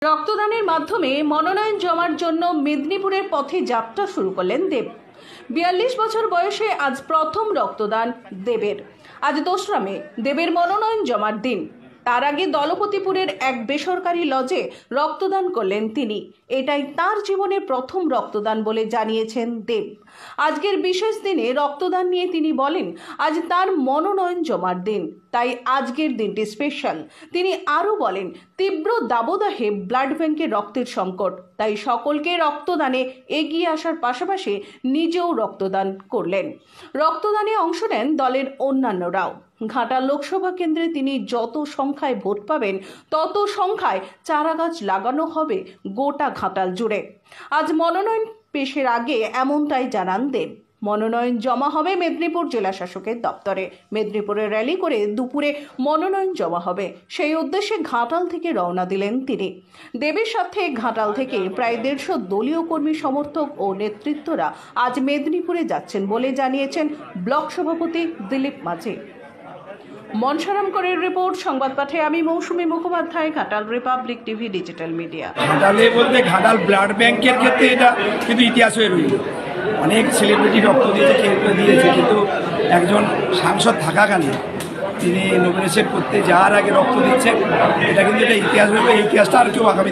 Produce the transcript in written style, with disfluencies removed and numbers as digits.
রক্তদানের মাধ্যমে মনোনয়ন জমার জন্য মেদিনীপুরের পথে যাত্রা শুরু করলেন দেব। ৪২ বছর বয়সে আজ প্রথম রক্তদান দেবের। আজ ২রা মে দেবের মনোনয়ন জমার দিন। তার আগে দলপতিপুরের এক বেসরকারি লজে রক্তদান করলেন তিনি। এটাই তার জীবনের প্রথম রক্তদান বলে জানিয়েছেন দেব। আজকের বিশেষ দিনে রক্তদান নিয়ে তিনি বলেন, আজ তার মনোনয়ন জমার দিন, তাই আজকের দিনটি স্পেশাল। তিনি আরও বলেন, তীব্র দাবদাহে ব্লাড ব্যাংকের রক্তের সংকট, তাই সকলকে রক্তদানে এগিয়ে আসার পাশাপাশি নিজেও রক্তদান করলেন। রক্তদানে অংশ নেন দলের অন্যান্যরাও। ঘাটাল লোকসভা কেন্দ্রে তিনি যত সংখ্যায় ভোট পাবেন তত সংখ্যায় চারাগাছ লাগানো হবে গোটা ঘাটাল জুড়ে। আজ মনোনয়ন পেশের আগে এমনটাই জানান দেব। মনোনয়ন জমা হবে মেদিনীপুর জেলা শাসকের দপ্তরে। মেদিনীপুরে র্যালি করে দুপুরে মনোনয়ন জমা হবে, সেই উদ্দেশ্যে ঘাটাল থেকে রওনা দিলেন তিনি। দেবের সাথে ঘাটাল থেকে প্রায় 150 দলীয় কর্মী সমর্থক ও নেতৃত্বরা আজ মেদিনীপুরে যাচ্ছেন বলে জানিয়েছেন ব্লক সভাপতি দিলীপ মাঝি। মনসারাম করের রিপোর্ট, সংবাদ পাঠে আমি Mousumi Mukhopadhyay, Ghatal republic TV digital media. ঘাটালে বলতে ঘাটাল ব্লাড ব্যাংকের ক্ষেত্রে এটা কিন্তু ইতিহাস হয়ে রইল। অনেক সেলিব্রিটি রক্ত দিয়েছে, কেউ দিয়েছে, কিন্তু একজন সাংসদ থাকাকালীন তিনি নমিনেশন করতে যাওয়ার আগে রক্ত দিচ্ছেন, এটা কিন্তু এটা ইতিহাস হয়ে, এই ইতিহাসটা আর কেউ আগামী